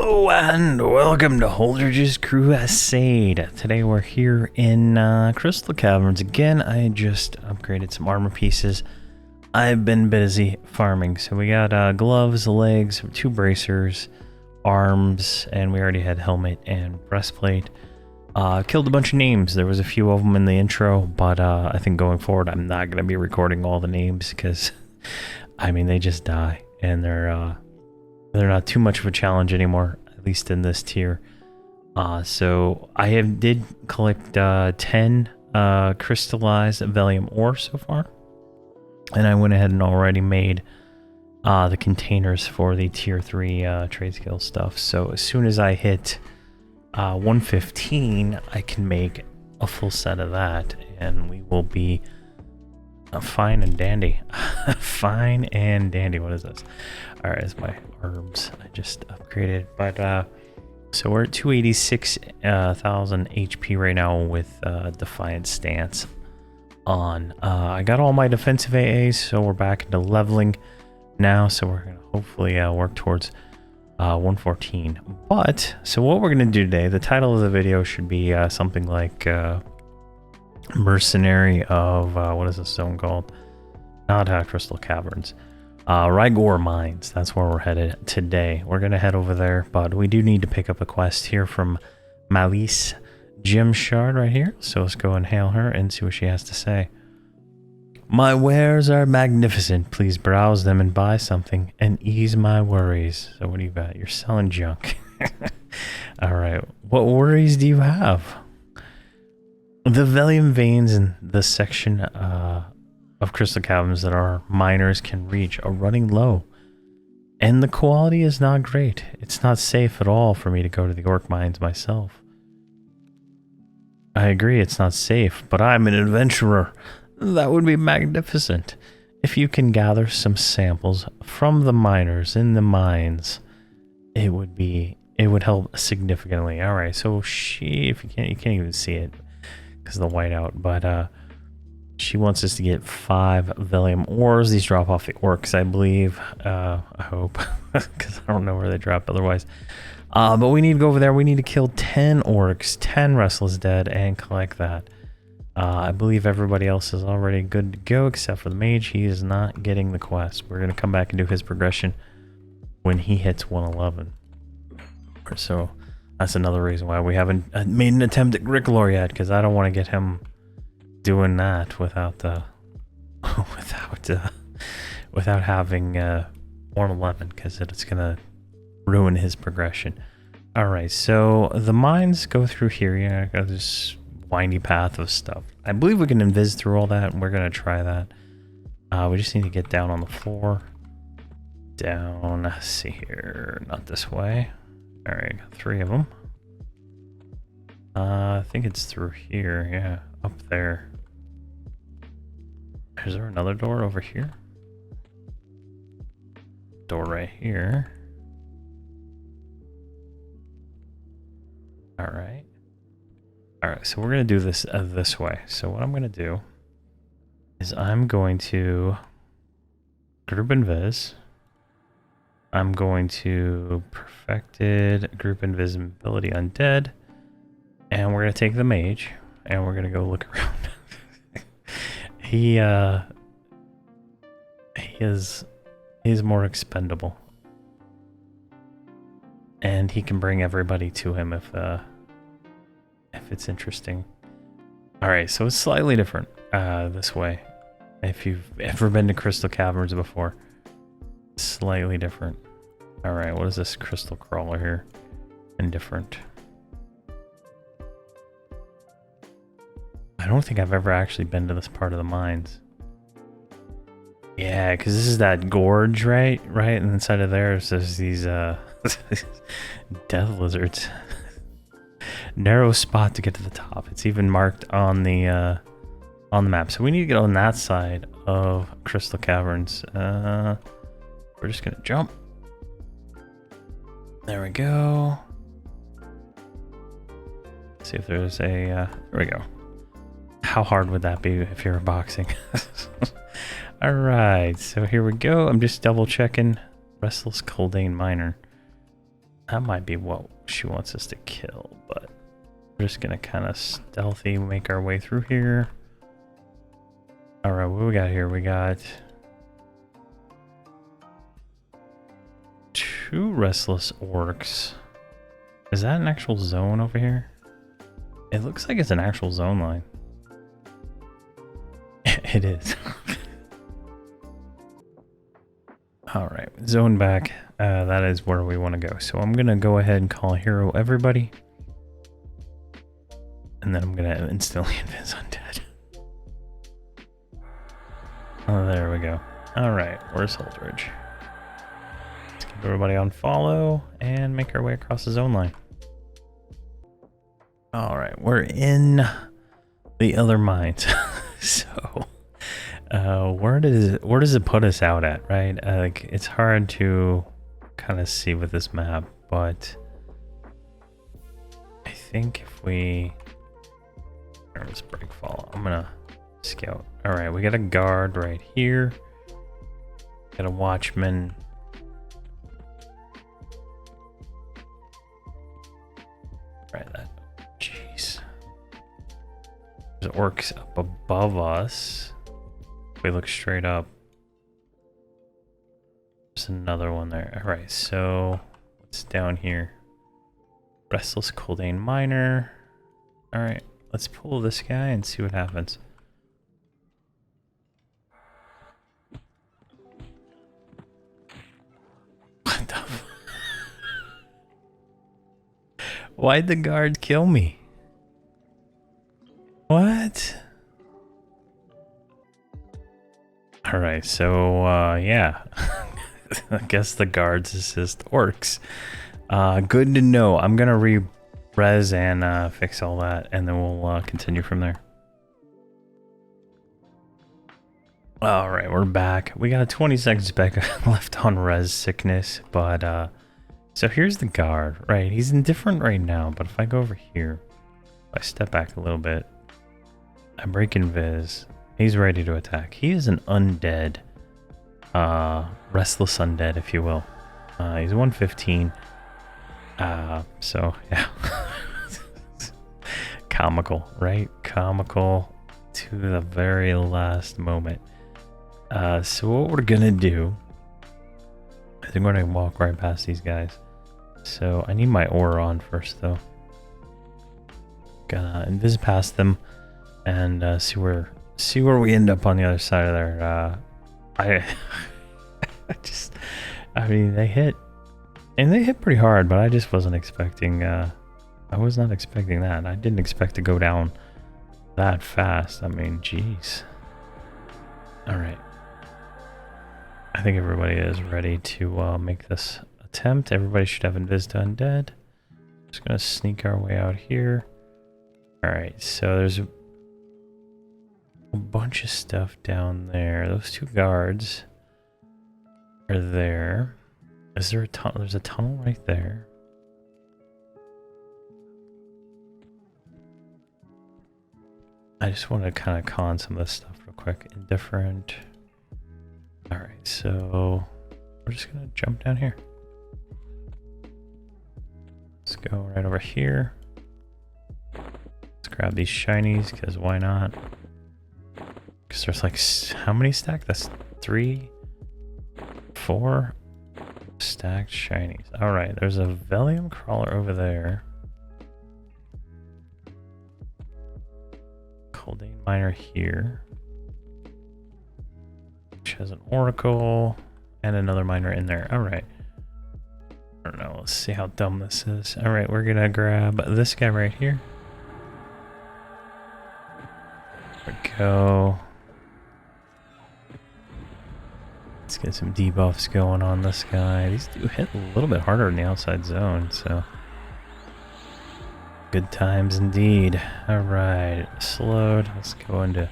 Hello and welcome to Holdredge's Crusade. Today we're here in Crystal Caverns again. I just upgraded some armor pieces. I've been busy farming, so we got gloves, legs, 2 bracers, arms, and we already had helmet and breastplate. Killed a bunch of names. There was a few of them in the intro, but I think going forward I'm not going to be recording all the names because, I mean, they just die and they're not too much of a challenge anymore, at least in this tier. So I did collect 10 crystallized Velium ore so far. And I went ahead and already made the containers for the tier 3 trade skill stuff. So as soon as I hit 115, I can make a full set of that. And we will be fine and dandy. Fine and dandy. What is this? Alright, it's my herbs I just upgraded. But so we're at 286,000 HP right now with Defiant Stance on. I got all my defensive AAs, so we're back into leveling now. So we're going to hopefully work towards 114. But, so what we're going to do today, the title of the video should be something like Mercenary of, what is this zone called? Not Crystal Caverns. Gorr Mines, that's where we're headed today. We're going to head over there, but we do need to pick up a quest here from Malice Gem Shard right here. So let's go and hail her and see what she has to say. My wares are magnificent. Please browse them and buy something and ease my worries. So what do you got? You're selling junk. Alright, what worries do you have? The Velium veins in the section of Crystal Caverns that our miners can reach are running low. And the quality is not great. It's not safe at all for me to go to the orc mines myself. I agree it's not safe, but I'm an adventurer. That would be magnificent. If you can gather some samples from the miners in the mines, it would help significantly. Alright, so you can't even see it because of the whiteout, but she wants us to get 5 Velium ores. These drop off the orcs, I believe. I hope, because I don't know where they drop otherwise. But we need to go over there. We need to kill 10 orcs, 10 restless dead, and collect that. I believe everybody else is already good to go, except for the mage. He is not getting the quest. We're going to come back and do his progression when he hits 111. So that's another reason why we haven't made an attempt at Gricklor yet, because I don't want to get him doing that without without having 111, because it's gonna ruin his progression. All right, so the mines go through here. Yeah, got this windy path of stuff. I believe we can invis through all that, and we're gonna try that. We just need to get down on the floor. Down. Let's see here. Not this way. All right, got 3 of them. I think it's through here. Yeah, up there. Is there another door over here? Door right here. Alright. Alright, so we're going to do this this way. So what I'm going to do is I'm going to group invis. I'm going to perfected group invisibility undead. And we're going to take the mage and we're going to go look around. He's more expendable, and he can bring everybody to him if it's interesting. All right, so it's slightly different this way. If you've ever been to Crystal Caverns before, slightly different. All right, what is this crystal crawler here? Indifferent. I don't think I've ever actually been to this part of the mines. Yeah, because this is that gorge, right? Right, and inside of there, there's these death lizards. Narrow spot to get to the top. It's even marked on the map. So we need to get on that side of Crystal Caverns. We're just gonna jump. There we go. Let's see if there's a. There we go. How hard would that be if you're boxing? Alright, so here we go. I'm just double checking. Restless Coldane Miner. That might be what she wants us to kill, but we're just gonna kind of stealthy make our way through here. All right, what we got here? We got 2 restless orcs. Is that an actual zone over here? It looks like it's an actual zone line. It is. All right, zone back. That is where we want to go. So I'm going to go ahead and call hero everybody. And then I'm going to instantly invis undead. Oh, there we go. All right, where's Holdredge? Let's keep everybody on follow and make our way across the zone line. All right, we're in the other mines. So, where does it put us out at, right? Like, it's hard to kind of see with this map, but I think if we... Let's break fall. I'm gonna scout. All right, we got a guard right here. Got a watchman. Right, that. Jeez. There's orcs up above us. If we look straight up, there's another one there. All right, so what's down here? Restless Coldane Miner. All right, let's pull this guy and see what happens. What the f- Why'd the guard kill me? What? All right, so yeah, I guess the guards assist orcs. Good to know. I'm gonna re-res and fix all that, and then we'll continue from there. All right, we're back. We got 20 seconds back left on res sickness, but so here's the guard, right? He's indifferent right now, but if I go over here, if I step back a little bit, I break invis. He's ready to attack. He is an undead, restless undead, if you will. He's 115. So yeah, comical, right? Comical to the very last moment. So what we're gonna do, I think we're gonna walk right past these guys. So I need my aura on first, though. Gonna invis past them and see where we end up on the other side of there. I mean, they hit, and they hit pretty hard, but I just wasn't expecting, I was not expecting that. I didn't expect to go down that fast. I mean, jeez. All right. I think everybody is ready to make this attempt. Everybody should have invis to undead. Just gonna sneak our way out here. All right, so there's a bunch of stuff down there. Those 2 guards are there. Is there a tunnel? There's a tunnel right there. I just want to kind of con some of this stuff real quick. Indifferent. All right, so we're just gonna jump down here. Let's go right over here. Let's grab these shinies, because why not? Because there's like, how many stacked? That's 3, 4 stacked shinies. All right, there's a Velium crawler over there. Coldane Miner here, which has an oracle and another miner in there. All right. I don't know. Let's see how dumb this is. All right, we're gonna grab this guy right here. There we go. Let's get some debuffs going on this guy. These do hit a little bit harder in the outside zone, so good times indeed. All right, slowed. Let's go into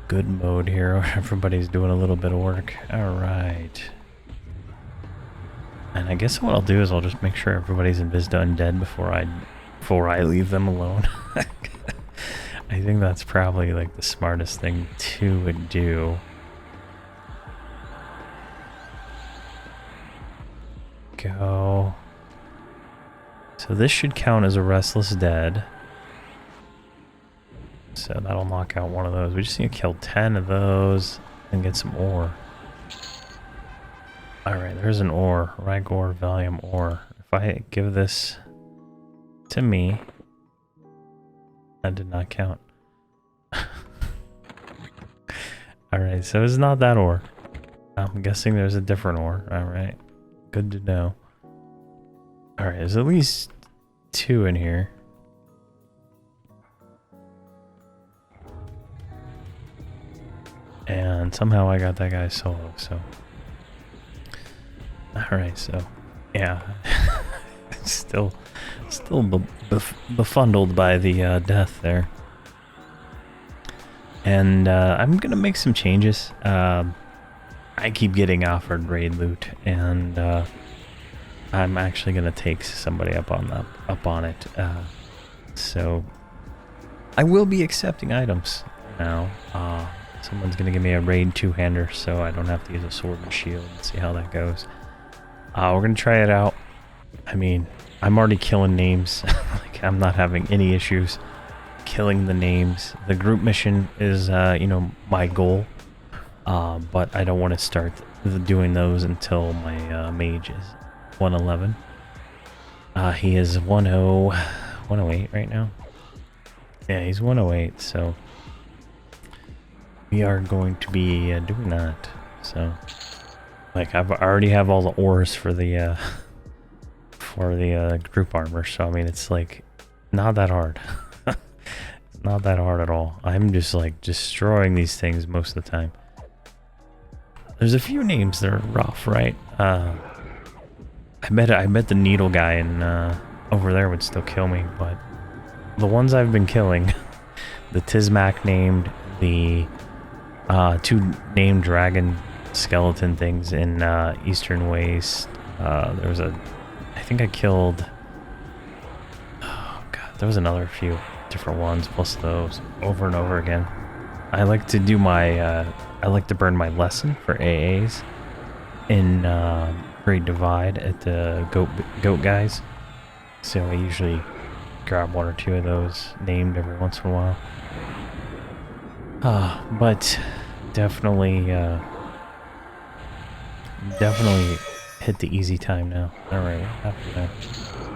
good mode here. Everybody's doing a little bit of work. All right. And I guess what I'll do is I'll just make sure everybody's invis to undead before I leave them alone. I think that's probably like the smartest thing to do. go. So this should count as a Restless Dead. So that'll knock out one of those. We just need to kill 10 of those and get some ore. Alright, there's an ore. Gorr Valium ore. If I give this to me, that did not count. Alright, so it's not that ore. I'm guessing there's a different ore. Alright, good to know. Alright, there's at least 2 in here. And somehow I got that guy solo, so. Alright, so, yeah. still befuddled by the death there. And I'm gonna make some changes. I keep getting offered raid loot, and I'm actually gonna take somebody up on it. So I will be accepting items now. Someone's gonna give me a raid 2-hander, so I don't have to use a sword and shield, and see how that goes. We're gonna try it out. I mean, I'm already killing names. Like, I'm not having any issues killing the names. The group mission is, you know, my goal. But I don't want to start doing those until my mage is 111. He is 108 right now. Yeah, he's 108, so we are going to be doing that. So, like, I already have all the ores for the group armor, so I mean, it's like not that hard. It's not that hard at all. I'm just like destroying these things most of the time. There's a few names that are rough, right? I bet the needle guy in over there would still kill me, but the ones I've been killing, the Tizmac named, the 2 named dragon skeleton things in Eastern Waste. There was I think I killed, oh god, there was another few different ones plus those over and over again. I like to do my, I like to burn my lesson for AAs in Great Divide at the goat guys. So I usually grab 1 or 2 of those named every once in a while. But definitely hit the easy time now. Alright, what happened there?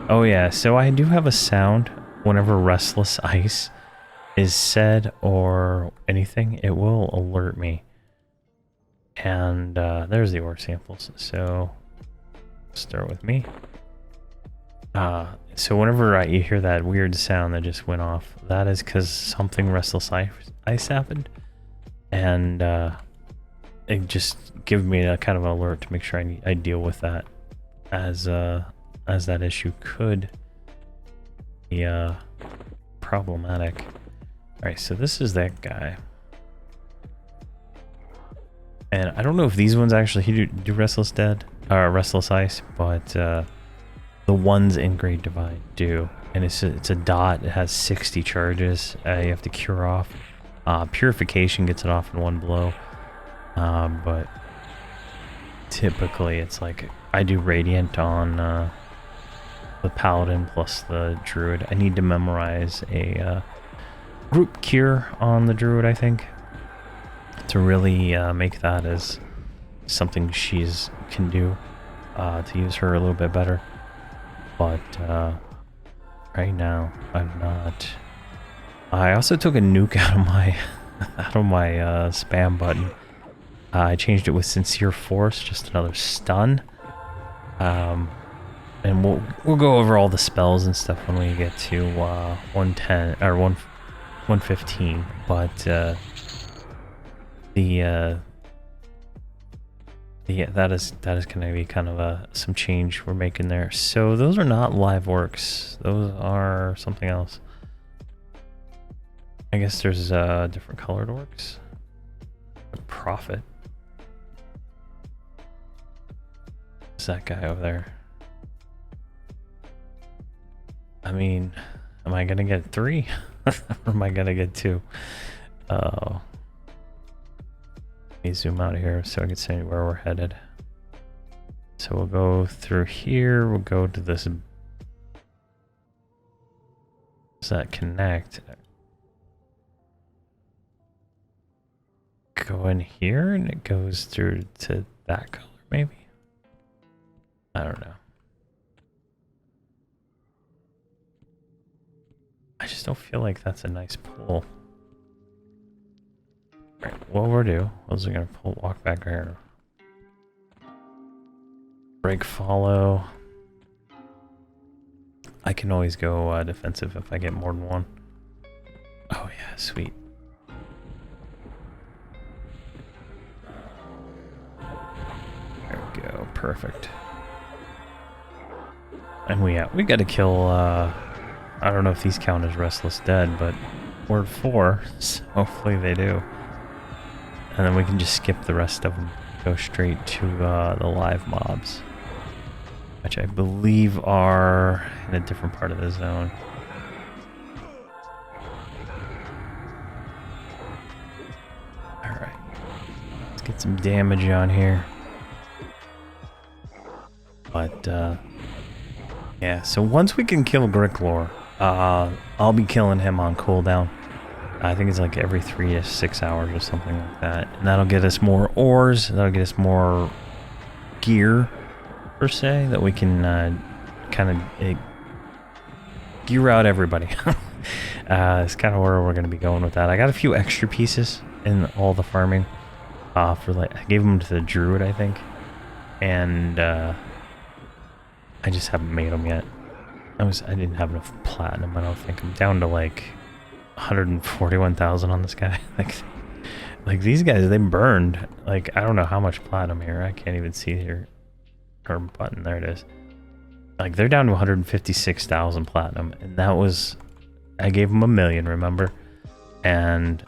Oh yeah, so I do have a sound whenever Restless Ice is said or anything, it will alert me. And there's the ore samples. So start with me. So whenever you hear that weird sound that just went off, that is because something Restless Ice happened, and it just gives me a kind of an alert to make sure I deal with that, as that issue could be problematic. Alright, so this is that guy. And I don't know if these ones actually do Restless Ice, but the ones in Great Divide do. And it's a dot. It has 60 charges. You have to cure off. Purification gets it off in 1 blow. But typically it's like I do Radiant on the Paladin plus the Druid. I need to memorize a group cure on the Druid, I think, to really make that as something she's can do, to use her a little bit better. But right now I'm not. I also took a nuke out of my spam button. I changed it with Sincere Force, just another stun. And we'll go over all the spells and stuff when we get to 110 or 115. But that is going to be kind of some change we're making there. So those are not live orcs. Those are something else. I guess there's different colored orcs. Prophet. Is that guy over there? I mean, am I gonna get 3? Or am I gonna get 2? Let me zoom out here so I can see where we're headed. So we'll go through here. We'll go to this. Does that connect? Go in here and it goes through to that color, maybe? I don't know. I just don't feel like that's a nice pull. Alright, what we'll do is we're gonna walk back here. Break follow. I can always go defensive if I get more than one. Oh yeah, sweet. There we go, perfect. And we got to kill, I don't know if these count as Restless Dead, but we're 4, so hopefully they do. And then we can just skip the rest of them. Go straight to the live mobs, which I believe are in a different part of the zone. Alright. Let's get some damage on here. But, yeah, so once we can kill Gorr, I'll be killing him on cooldown. I think it's like every 3 to 6 hours or something like that. And that'll get us more ores, that'll get us more gear, per se, that we can kind of gear out everybody. It's kind of where we're going to be going with that. I got a few extra pieces in all the farming. For like, I gave them to the druid, I think. And I just haven't made them yet. I didn't have enough platinum, I don't think. I'm down to like 141,000 on this guy. like these guys, they burned. Like, I don't know how much platinum here. I can't even see here. Or button, there it is. Like, they're down to 156,000 platinum, and that was, I gave them 1 million, remember? And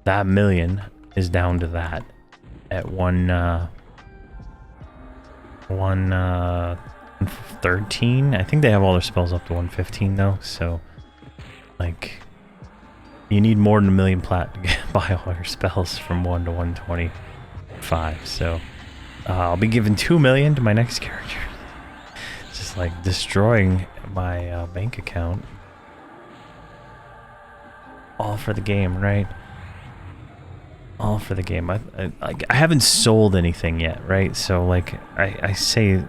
that 1 million is down to that at 113. I think they have all their spells up to 115 though, so like you need more than 1 million plat to buy all your spells from 1 to 125. So I'll be giving 2 million to my next character. Just like destroying my bank account. All for the game, right? All for the game. I haven't sold anything yet, right? So like I say,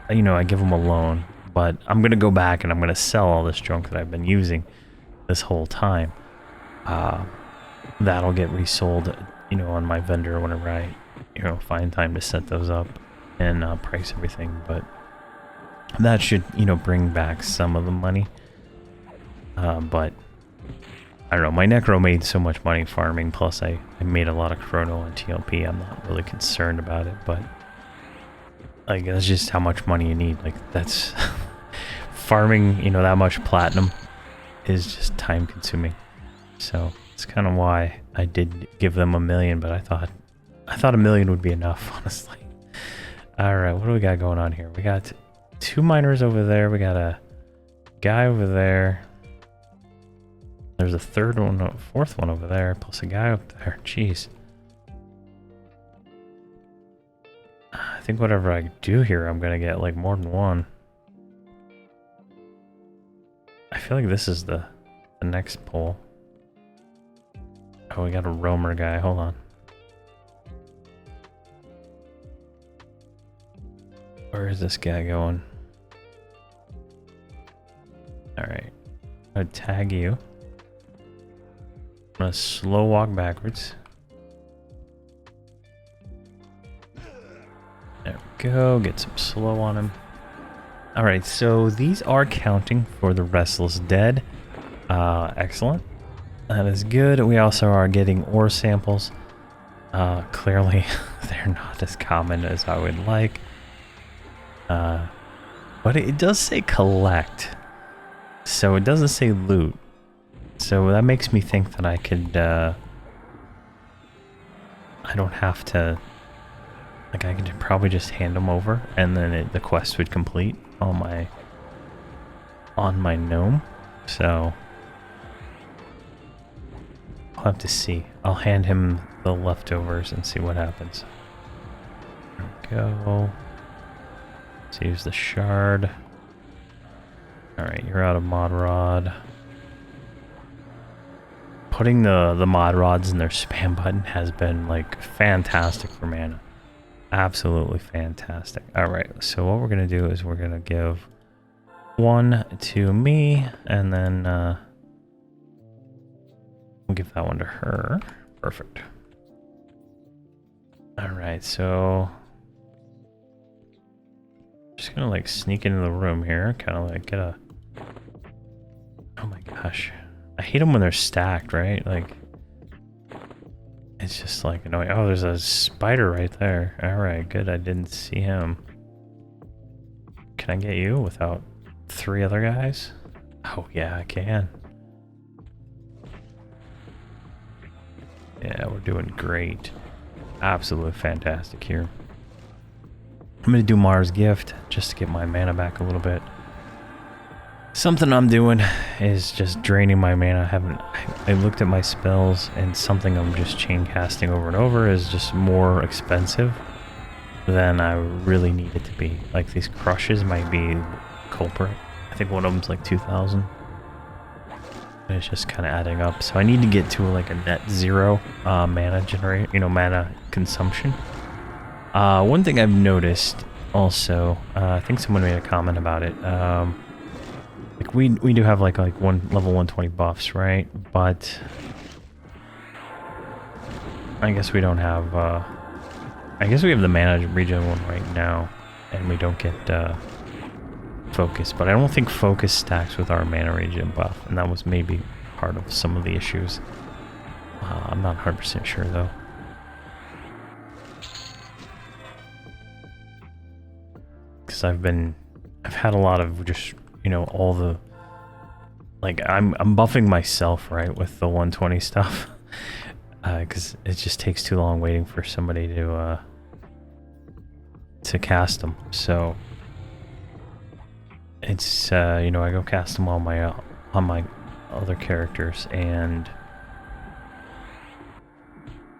you know, I give them a loan, but I'm gonna go back and I'm gonna sell all this junk that I've been using this whole time. That'll get resold, you know, on my vendor whenever I, you know, find time to set those up and price everything. But that should, you know, bring back some of the money. But I don't know, my Necro made so much money farming, plus I made a lot of Chrono and TLP. I'm not really concerned about it, but like, that's just how much money you need. Like, that's farming, you know, that much platinum is just time consuming. So it's kind of why I did give them 1 million, but I thought 1 million would be enough, honestly. All right, what do we got going on here? We got 2 miners over there. We got a guy over there. There's a fourth one over there, plus a guy up there. Jeez. I think whatever I do here, I'm gonna get like more than one. I feel like this is the next pull. Oh, we got a roamer guy. Hold on. Where is this guy going? Alright. I'm gonna tag you. I'm gonna slow walk backwards. There we go. Get some slow on him. Alright, so these are counting for the Restless Dead. Excellent. That is good. We also are getting ore samples. Clearly, they're not as common as I would like. But it does say collect. So it doesn't say loot. So that makes me think that I could, I don't have to, like, I could probably just hand them over and then the quest would complete on my gnome. So I'll have to see. I'll hand him the leftovers and see what happens. There we go. Let's use the shard. Alright, you're out of mod rod. Putting the mod rods in their spam button has been like fantastic for mana. Absolutely fantastic. Alright, so what we're gonna do is we're gonna give one to me, and then we'll give that one to her. Perfect. Alright, so just gonna like sneak into the room here, kind of like get a... Oh my gosh. I hate them when they're stacked, right? Like, it's just like annoying. Oh, there's a spider right there. Alright, good. I didn't see him. Can I get you without 3 other guys? Oh, yeah, I can. Yeah, we're doing great. Absolutely fantastic here. I'm gonna do Mars Gift just to get my mana back a little bit. Something I'm doing is just draining my mana. I looked at my spells, and something I'm just chain casting over and over is just more expensive than I really need it to be. Like, these crushes might be culprit. I think one of them's like 2,000. And it's just kind of adding up. So I need to get to like a net 0 mana generate, mana consumption. One thing I've noticed also, I think someone made a comment about it. Like we do have like one level 120 buffs, right? But I guess we don't have. I guess we have the mana regen one right now, and we don't get focus. But I don't think focus stacks with our mana regen buff, and that was maybe part of some of the issues. I'm not 100% sure though. Because I've had a lot of just, all the, like, I'm buffing myself, right, with the 120 stuff. Because it just takes too long waiting for somebody to cast them. So it's, I go cast them on my other characters, and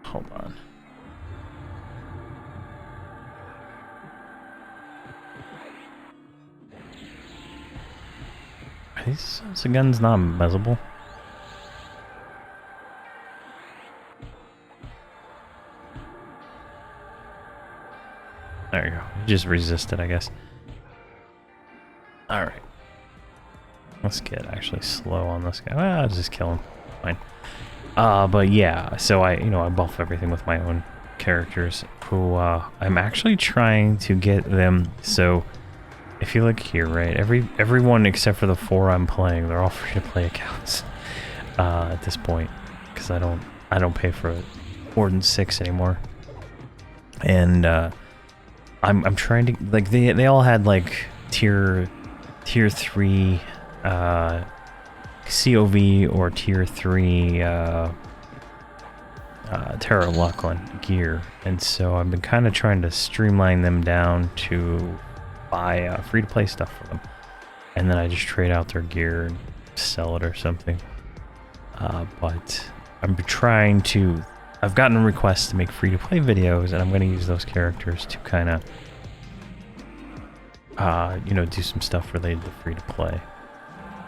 hold on. The gun's not mezzable. There you go. You just resist it, I guess. Alright. Let's get actually slow on this guy. Well, I'll just kill him. Fine. But yeah, so I buff everything with my own characters, who I'm actually trying to get them. So if you look here, right, everyone except for the 4 I'm playing, they're all free to play accounts at this point, because I don't pay for more than 6 anymore. And I'm trying to, like, they all had like tier 3 COV or tier 3 Terra Lachlan gear, and so I've been kind of trying to streamline them down to buy free-to-play stuff for them, and then I just trade out their gear and sell it or something. But I'm trying to... I've gotten requests to make free-to-play videos, and I'm going to use those characters to kind of, do some stuff related to free-to-play.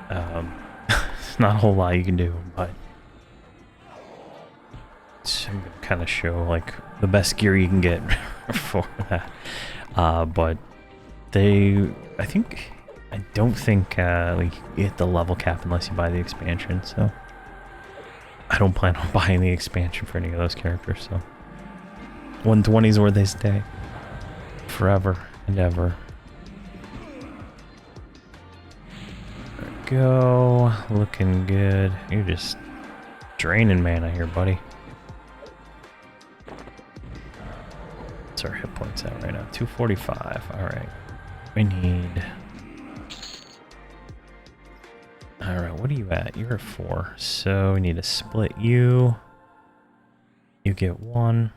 It's not a whole lot you can do, but I'm going to kind of show, like, the best gear you can get for that. But I don't think like, you hit the level cap unless you buy the expansion, so I don't plan on buying the expansion for any of those characters, so 120 is where they stay forever and ever. There we go, looking good. You're just draining mana here, buddy. What's our hit points at right now? 245. All right. We need... Alright, what are you at? You're at 4. So we need to split you. You get 1.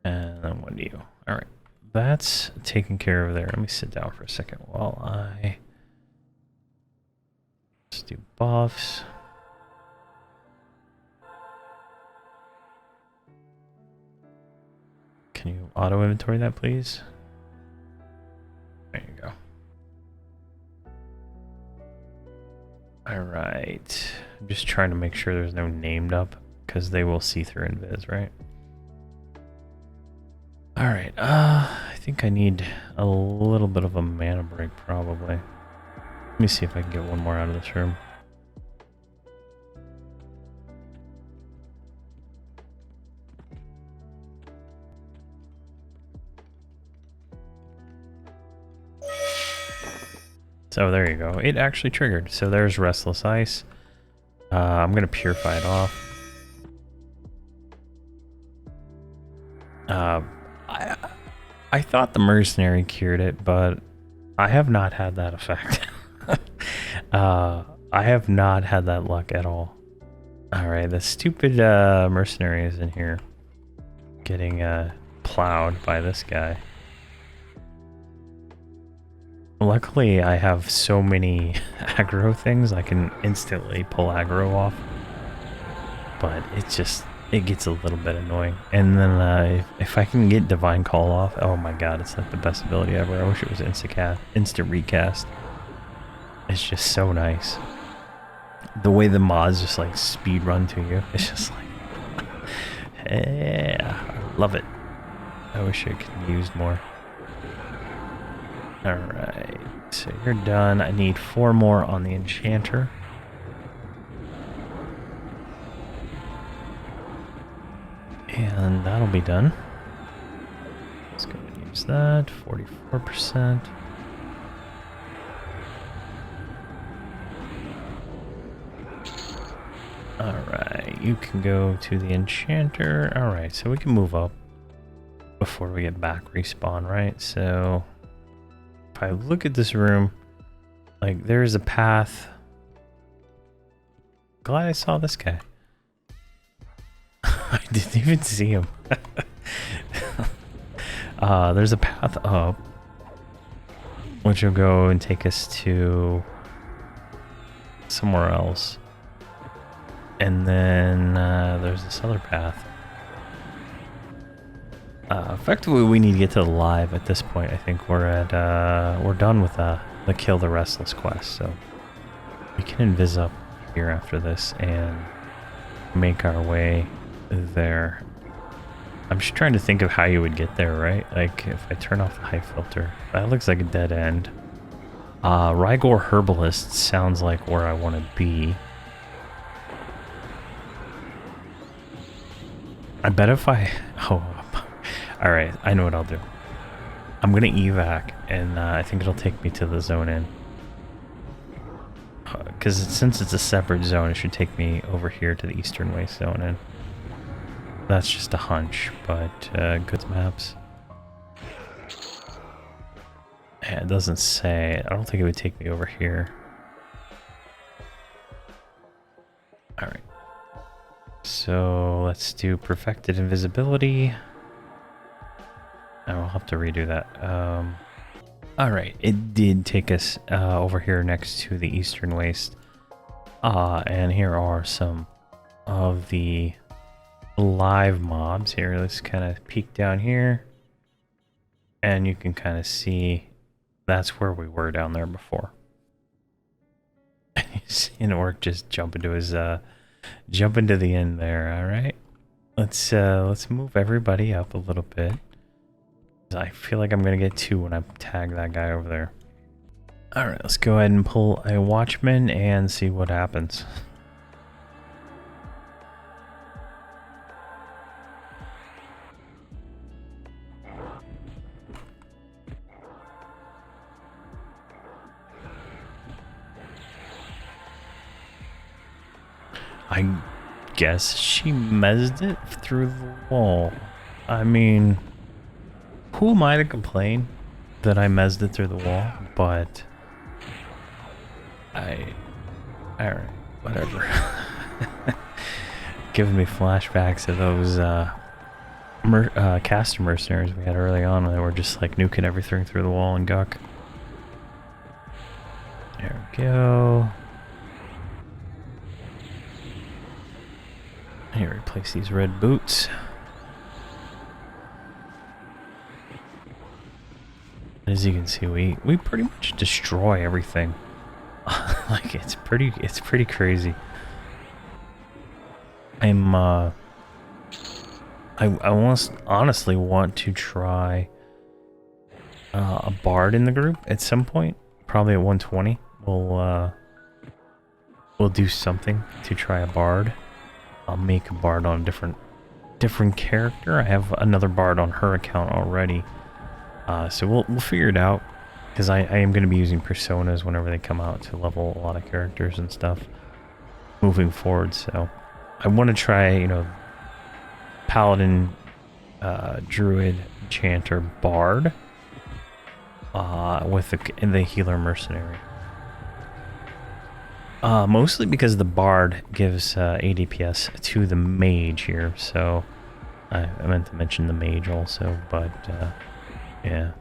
And then 1 to you. Alright. That's taken care of there. Let me sit down for a second while I... Let's do buffs. Can you auto-inventory that, please? There you go. Alright. I'm just trying to make sure there's no named up, because they will see through invis, right? Alright, I think I need a little bit of a mana break, probably. Let me see if I can get one more out of this room. So there you go. It actually triggered. So there's Restless Ice. I'm going to purify it off. I thought the mercenary cured it, but I have not had that effect. I have not had that luck at all. Alright, the stupid mercenary is in here getting plowed by this guy. Luckily, I have so many aggro things, I can instantly pull aggro off. But it gets a little bit annoying. And then if I can get Divine Call off, oh my god, it's like the best ability ever. I wish it was instant recast. It's just so nice. The way the mods just like speed run to you, it's just like, yeah, I love it. I wish it could be used more. Alright, so you're done. I need 4 more on the enchanter. And that'll be done. Let's go ahead and use that. 44%. Alright, you can go to the enchanter. Alright, so we can move up before we get back respawn, right? So if I look at this room, like there's a path. Glad I saw this guy. I didn't even see him. There's a path up, which will go and take us to somewhere else. And then there's this other path. Effectively, we need to get to the live at this point. I think we're done with the Kill the Restless quest, so we can invis up here after this and make our way there. I'm just trying to think of how you would get there, right? Like if I turn off the high filter, that looks like a dead end. Rygor Herbalist sounds like where I want to be. I bet if I... Oh, alright, I know what I'll do. I'm going to evac, and I think it'll take me to the zone in. Because since it's a separate zone, it should take me over here to the Eastern Waste zone in. That's just a hunch, but goods maps. Yeah, it doesn't say. I don't think it would take me over here. Alright. So let's do perfected invisibility. And we'll have to redo that. Alright, it did take us over here next to the Eastern Waste. And here are some of the live mobs here. Let's kind of peek down here. And you can kind of see that's where we were down there before. You see an orc just jump into his jump into the end there. Alright. Let's move everybody up a little bit. I feel like I'm gonna get 2 when I tag that guy over there. Alright, let's go ahead and pull a Watchman and see what happens. I guess she mezzed it through the wall. I mean, who am I to complain that I mezzed it through the wall? But alright, whatever. Giving me flashbacks of those caster mercenaries we had early on when they were just like nuking everything through the wall and guck. There we go. Here, replace these red boots. As you can see, we pretty much destroy everything. Like it's pretty crazy. I almost honestly want to try a bard in the group at some point. Probably at 120. We'll do something to try a bard. I'll make a bard on a different character. I have another bard on her account already. So we'll figure it out, because I am going to be using personas whenever they come out to level a lot of characters and stuff moving forward. So I want to try, you know, paladin, druid, enchanter, bard, with the healer mercenary. Mostly because the bard gives ADPS to the mage here, so I meant to mention the mage also, but yeah.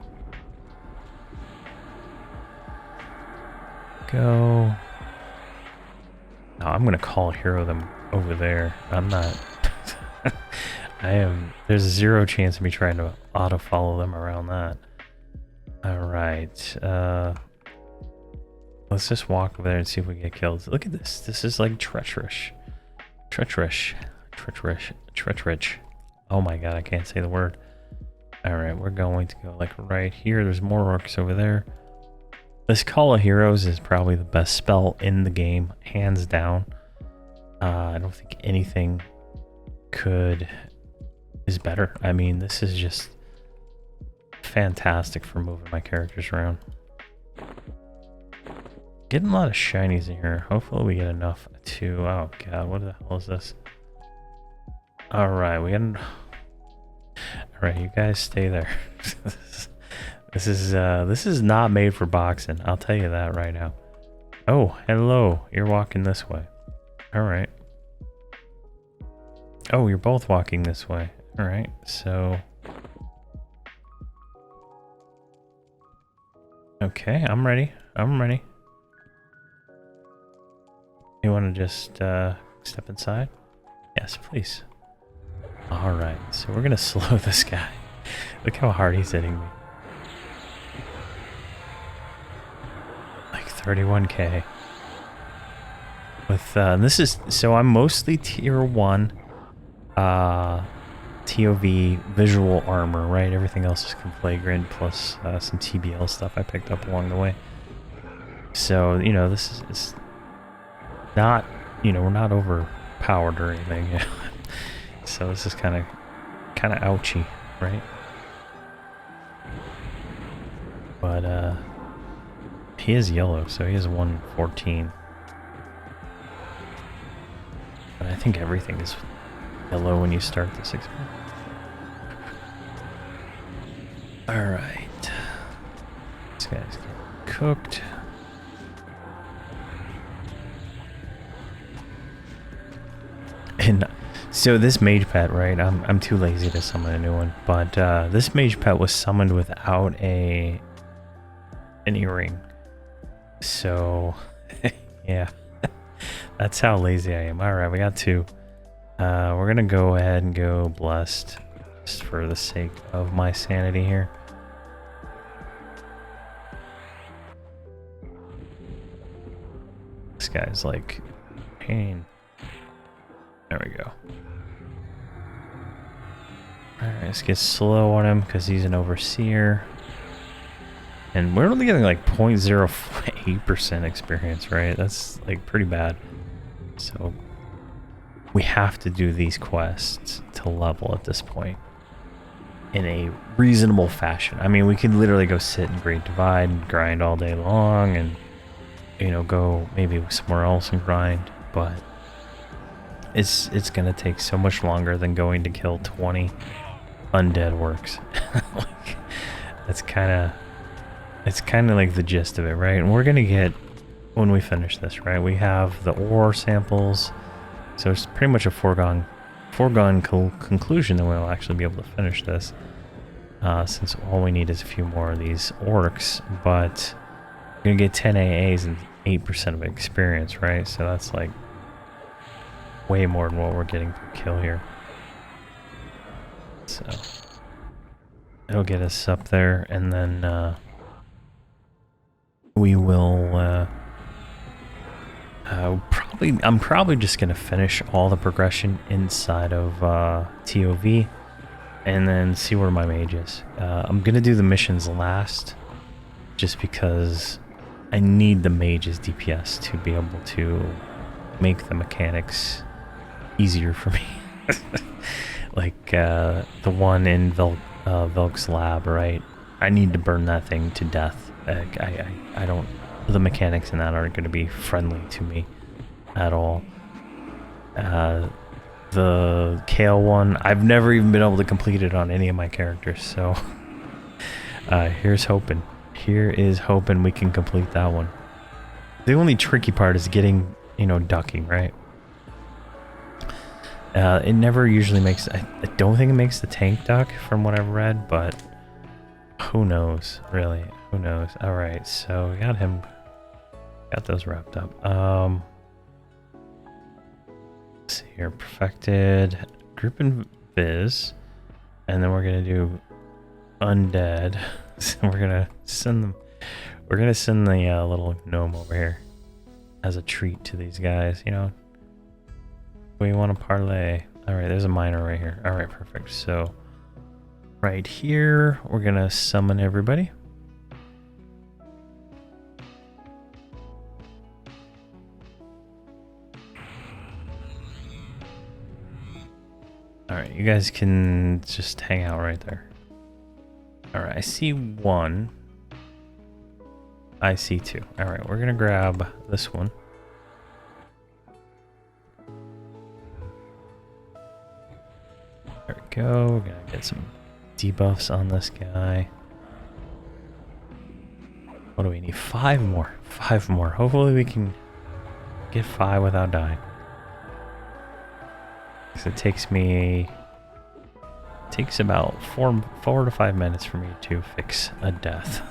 Go. No, I'm gonna call hero them over there. I'm not. There's zero chance of me trying to auto follow them around that. Alright. Let's just walk over there and see if we get killed. Look at this. This is like treacherous. Treacherous. Oh my god, I can't say the word. Alright, we're going to go like right here. There's more orcs over there. This Call of Heroes is probably the best spell in the game, hands down. I don't think anything is better. I mean, this is just fantastic for moving my characters around. Getting a lot of shinies in here. Hopefully we get enough to... Oh god, what the hell is this? Alright, Alright, you guys stay there. This is not made for boxing. I'll tell you that right now. Oh, hello. You're walking this way. Alright. Oh, you're both walking this way. Alright, so... Okay, I'm ready. You want to just step inside? Yes, please. Alright, so we're gonna slow this guy. Look how hard he's hitting me. Like 31k. With this is so I'm mostly tier 1 TOV visual armor, right? Everything else is conflagrant plus some TBL stuff I picked up along the way. So, you know, this is not, you know, we're not overpowered or anything. So this is kind of ouchy, right? But he is yellow, so he is 114. But I think everything is yellow when you start this experiment. Alright. This guy's getting cooked. And so this mage pet, right? I'm too lazy to summon a new one, but this mage pet was summoned without an earring. So yeah, that's how lazy I am. All right, we got 2. We're gonna go ahead and go blessed, just for the sake of my sanity here. This guy's like pain. There we go. Alright, let's get slow on him because he's an overseer. And we're only getting like 0.08% experience, right? That's like pretty bad. So we have to do these quests to level at this point in a reasonable fashion. I mean, we could literally go sit in Great Divide and grind all day long and, you know, go maybe somewhere else and grind, but it's gonna take so much longer than going to kill 20 undead works. Like, it's kind of like the gist of it, right? And we're gonna get, when we finish this, right, we have the ore samples, so it's pretty much a foregone conclusion that we'll actually be able to finish this, since all we need is a few more of these orcs. But we're gonna get 10 AAs and 8% of experience, right? So that's like way more than what we're getting per kill here. So it'll get us up there, and then we will I'm probably just gonna finish all the progression inside of TOV and then see where my mage is. I'm gonna do the missions last just because I need the mage's DPS to be able to make the mechanics easier for me. Like the one in Velk's lab, right? I need to burn that thing to death. I don't... The mechanics in that aren't going to be friendly to me at all. The Kale one, I've never even been able to complete it on any of my characters, so here's hoping. Here is hoping we can complete that one. The only tricky part is getting, you know, ducking, right? It never usually makes... I don't think it makes the tank duck from what I've read, but who knows, really? Who knows? Alright, so we got him... Got those wrapped up. Let's see here. Perfected. Group and Viz. And then we're going to do Undead. So we're going to send them... We're going to send the little gnome over here as a treat to these guys, you know? We want to parlay. Alright, there's a miner right here. Alright, perfect. So, right here, we're going to summon everybody. Alright, you guys can just hang out right there. Alright, I see one. I see two. Alright, we're going to grab this one. There we go. We're gonna get some debuffs on this guy. What do we need? 5 more. 5 more. Hopefully we can get 5 without dying. Because it takes me... It takes about 4 to 5 minutes for me to fix a death.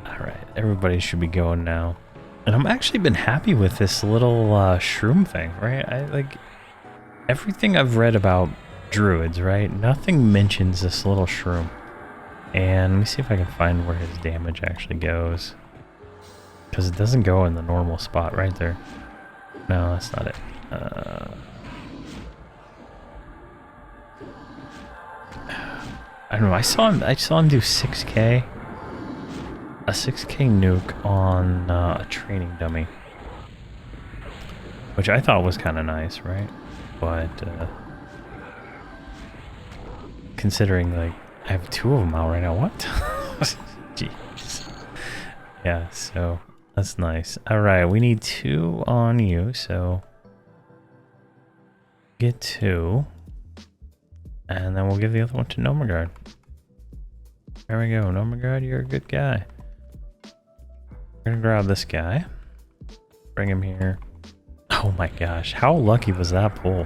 Alright, everybody should be going now. And I'm actually been happy with this little shroom thing, right? I like... Everything I've read about druids, right? Nothing mentions this little shroom. And let me see if I can find where his damage actually goes. Because it doesn't go in the normal spot right there. No, that's not it. I don't know. I saw him do 6k. A 6k nuke on a training dummy. Which I thought was kind of nice, right? But considering like I have 2 of them out right now, what? Jeez. Yeah, so that's nice. All right, we need 2 on you, so get 2, and then we'll give the other one to Nomagard. There we go, Nomagard, you're a good guy. We're gonna grab this guy, bring him here. Oh my gosh, how lucky was that pull?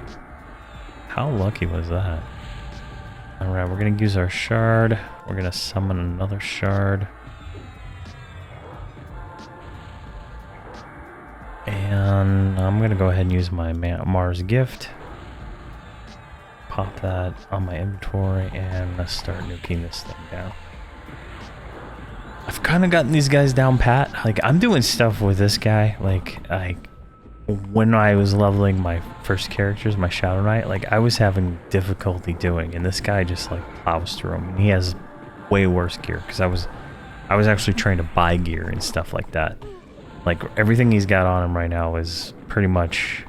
How lucky was that? Alright, we're gonna use our shard. We're gonna summon another shard. And I'm gonna go ahead and use my Mars gift. Pop that on my inventory and let's start nuking this thing down. I've kind of gotten these guys down pat. Like, I'm doing stuff with this guy, like when I was leveling my first characters, my Shadow Knight, like I was having difficulty doing, and this guy just like plows through them, and he has way worse gear because I was actually trying to buy gear and stuff like that. Like everything he's got on him right now is pretty much,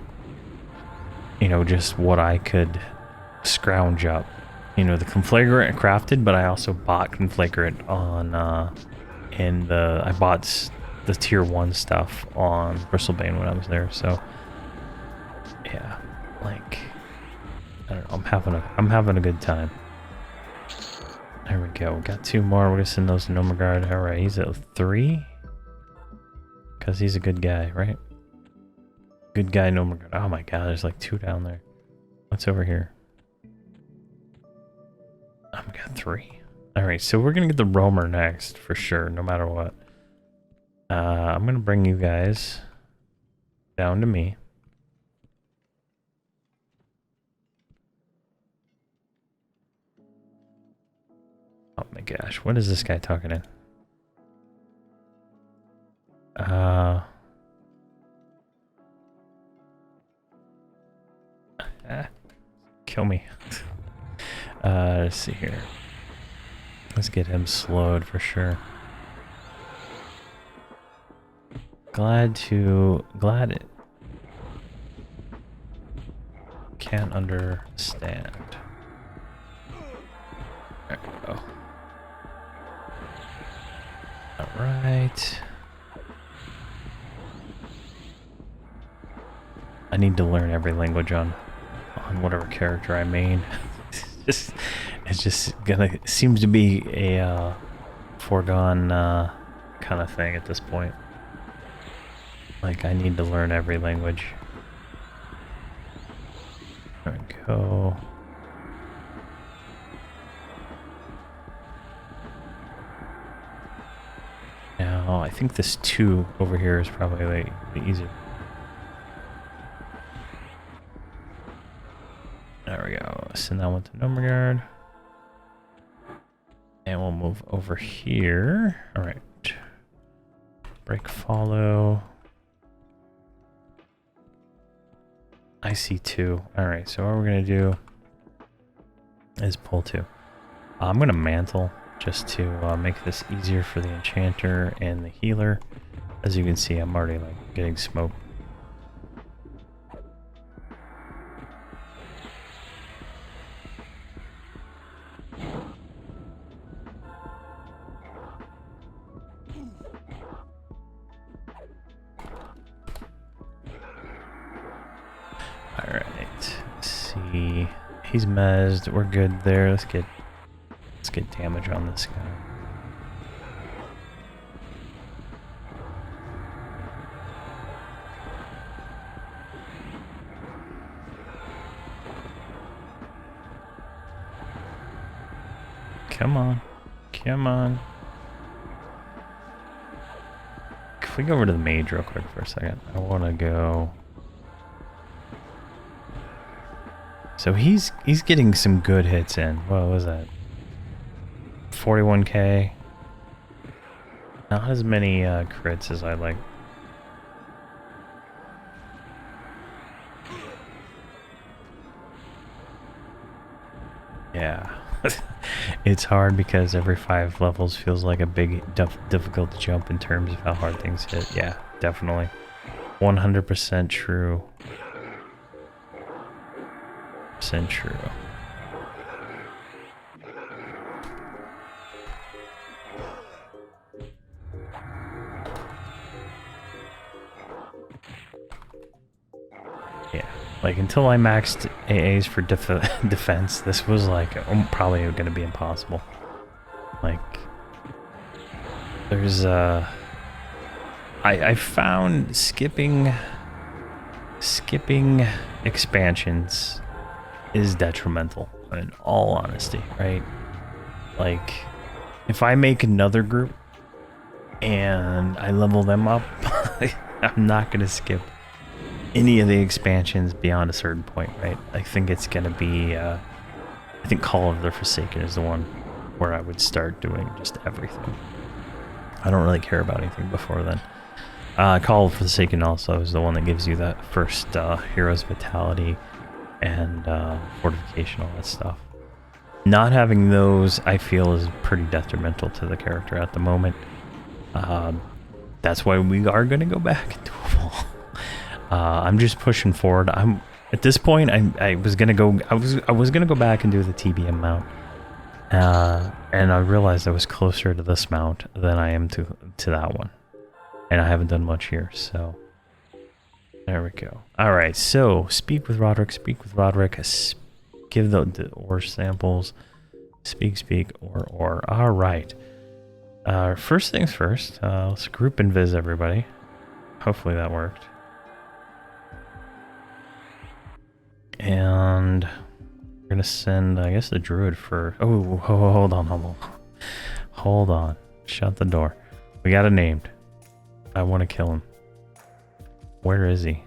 you know, just what I could scrounge up. You know, the conflagrant crafted, but I also bought conflagrant on I bought the tier 1 stuff on Bristlebane when I was there, so yeah, like I don't know, I'm having a good time. There we go, we got 2 more. We're gonna send those to Nomagard. Alright, he's at 3 because he's a good guy, right? Good guy Nomagard. Oh my god, there's like 2 down there. What's over here? Oh, we got 3. Alright, so we're gonna get the roamer next for sure, no matter what. I'm gonna bring you guys down to me. Oh my gosh, what is this guy talking in? Kill me. Let's see here. Let's get him slowed for sure. Glad it can't understand. There we go. Alright. I need to learn every language on whatever character I main. It's just gonna seems to be a foregone kind of thing at this point. Like, I need to learn every language. There we go. Now, I think this 2 over here is probably the easier. There we go. Send that one to Nomagard. And we'll move over here. Alright. Break follow. I see 2. Alright, so what we're going to do is pull 2. I'm going to mantle just to make this easier for the enchanter and the healer. As you can see, I'm already like getting smoked. He's mezzed. We're good there. Let's get damage on this guy. Come on. Come on. If we go over to the mage real quick for a second, I want to go. So he's getting some good hits in. What was that? 41k. Not as many crits as I'd like. Yeah. It's hard because every 5 levels feels like a big difficult jump in terms of how hard things hit. Yeah, definitely. 100% true. True. Yeah, like until I maxed AAs for defense, this was like probably going to be impossible. Like, there's I found skipping expansions is detrimental, in all honesty, right? Like, if I make another group and I level them up, I'm not going to skip any of the expansions beyond a certain point, right? I think it's going to be, I think Call of the Forsaken is the one where I would start doing just everything. I don't really care about anything before then. Call of the Forsaken also is the one that gives you that first Hero's Vitality and fortification, all that stuff. Not having those, I feel, is pretty detrimental to the character at the moment. That's why we are going to go back into a wall. I'm just pushing forward. At this point, I was gonna go. I was gonna go back and do the TBM mount, and I realized I was closer to this mount than I am to that one, and I haven't done much here, so. There we go. All right, so speak with Roderick. Give the ore samples. Speak, or. All right. First things first. Let's group invis everybody. Hopefully that worked. And we're gonna send, I guess, the druid for. Oh, hold on. Shut the door. We got it named. I want to kill him. Where is he?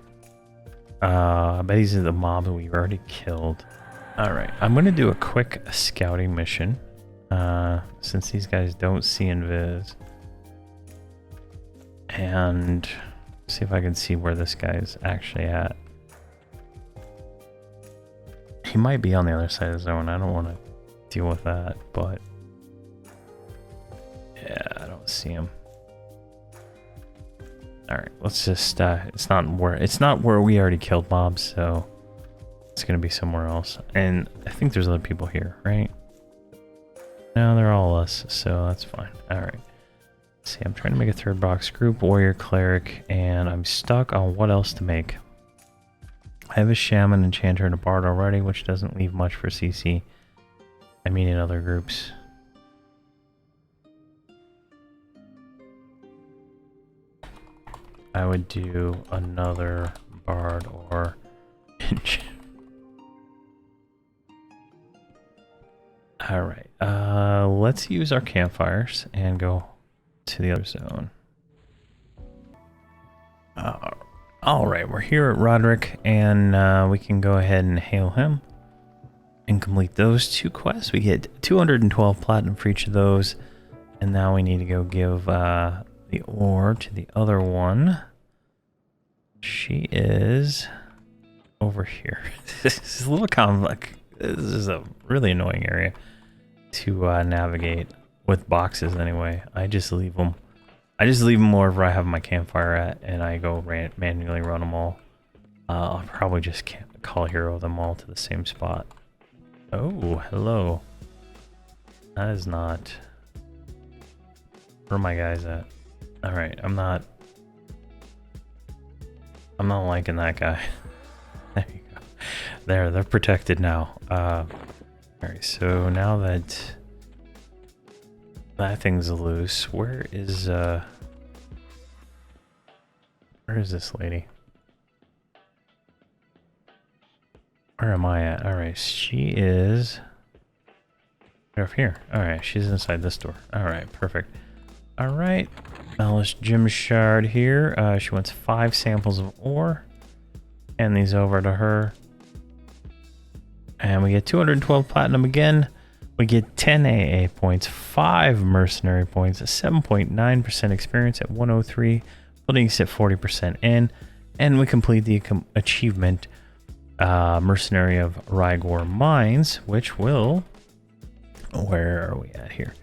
I bet he's in the mob that we've already killed. Alright, I'm going to do a quick scouting mission. Since these guys don't see invis. And see if I can see where this guy's actually at. He might be on the other side of the zone. I don't want to deal with that, but yeah, I don't see him. All right, let's just it's not where we already killed mobs, so it's gonna be somewhere else. And I think there's other people here, right? No, they're all us, so that's fine. All right. Let's see, I'm trying to make a third box group, warrior, cleric, and I'm stuck on what else to make. I have a shaman, enchanter, and a bard already, which doesn't leave much for CC. I mean in other groups. I would do another bard or Alright, let's use our campfires and go to the other zone. Alright, we're here at Roderick, and we can go ahead and hail him and complete those 2 quests. We get 212 platinum for each of those, and now we need to go give the ore to the other one. She is over here. This is a little complex. This is a really annoying area to navigate with boxes anyway. I just leave them wherever I have my campfire at, and I go manually run them all. I'll probably just call hero them all to the same spot. Oh, hello. That is not... Where are my guys at? Alright, I'm not liking that guy. There you go. They're protected now. Alright, so now that thing's loose, where is this lady? Where am I at? Alright, she is over here. Alright, she's inside this door. Alright, perfect. Alright, Malice Gymshard here. She wants 5 samples of ore. Hand these over to her. And we get 212 platinum again. We get 10 AA points, 5 mercenary points, a 7.9% experience at 103, putting us at 40% in. And we complete the achievement, Mercenary of Rygor Mines, which will... Where are we at here?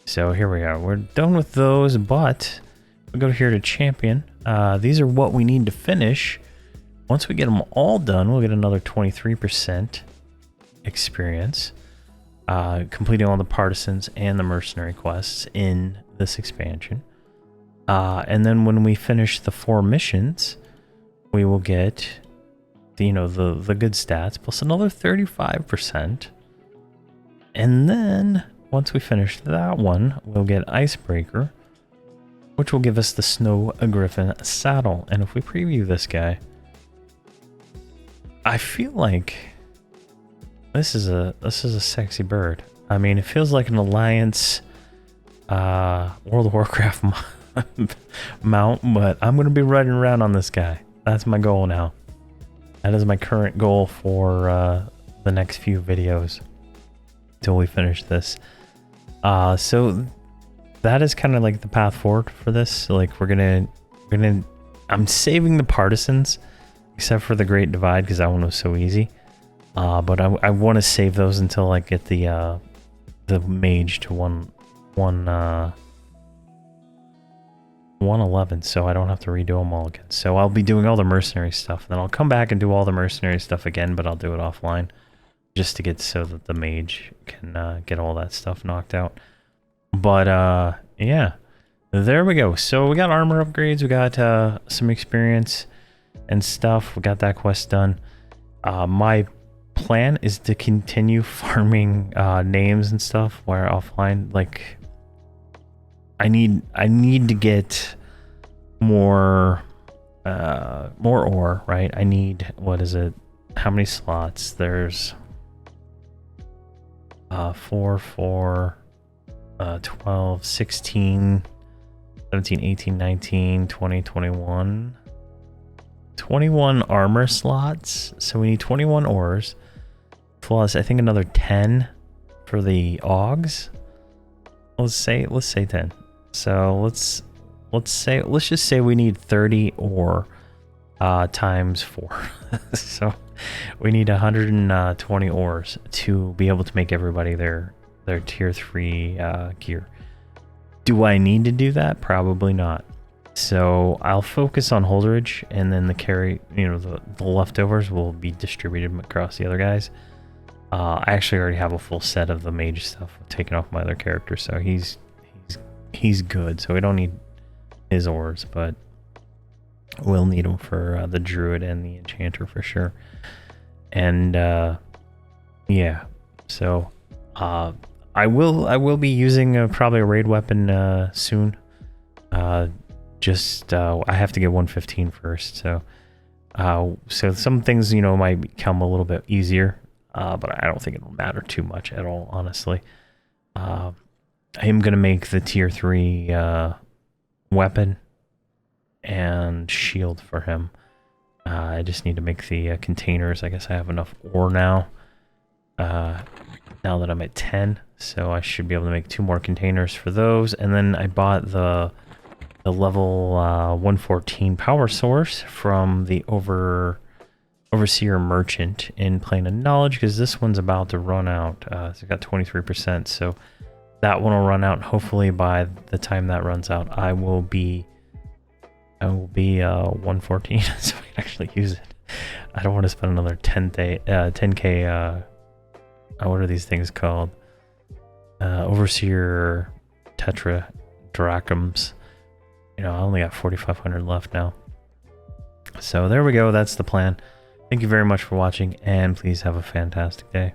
So here we are. We're done with those, but we go here to champion. These are what we need to finish. Once we get them all done, we'll get another 23% experience, completing all the partisans and the mercenary quests in this expansion. And then when we finish the 4 missions, we will get the good stats plus another 35%. And then once we finish that one, we'll get Icebreaker, which will give us the Snow Griffin saddle. And if we preview this guy, I feel like this is a sexy bird. I mean, it feels like an Alliance World of Warcraft mount, but I'm going to be riding around on this guy. That's my goal now. That is my current goal for the next few videos till we finish this. So that is kind of like the path forward for this. Like I'm saving the partisans, except for the Great Divide, because that one was so easy. But I want to save those until I get the mage to 111, so I don't have to redo them all again. So I'll be doing all the mercenary stuff, and then I'll come back and do all the mercenary stuff again, but I'll do it offline, just to get so that the mage can get all that stuff knocked out. But yeah, there we go. So we got armor upgrades, we got some experience and stuff. We got that quest done. My plan is to continue farming names and stuff where offline. Like I need to get more ore, right? I need, what is it? How many slots? There's 4, 12, 16, 17, 18, 19, 20, 21. 21 armor slots, so we need 21 ores plus I think another 10 for the augs. Let's say 10. So let's just say we need 30 ore times 4. So we need 120 ores to be able to make everybody their tier 3 gear. Do I need to do that? Probably not. So I'll focus on Holdredge, and then the leftovers will be distributed across the other guys. I actually already have a full set of the mage stuff taken off my other character, so he's good. So we don't need his ores, but we'll need them for the druid and the enchanter for sure. And yeah, so I will be using probably a raid weapon soon. I have to get 115 first, so some things might become a little bit easier, but I don't think it'll matter too much at all, honestly. I'm gonna make the tier 3 weapon and shield for him. I just need to make the containers. I guess I have enough ore now. Now that I'm at 10, so I should be able to make 2 more containers for those. And then I bought the level 114 power source from the Overseer Merchant in Plane of Knowledge, because this one's about to run out. It's got 23%, so that one will run out. Hopefully by the time that runs out, I will be 114, so I can actually use it. I don't want to spend another 10k. What are these things called? Overseer Tetra Drachms. I only got 4,500 left now. So there we go. That's the plan. Thank you very much for watching, and please have a fantastic day.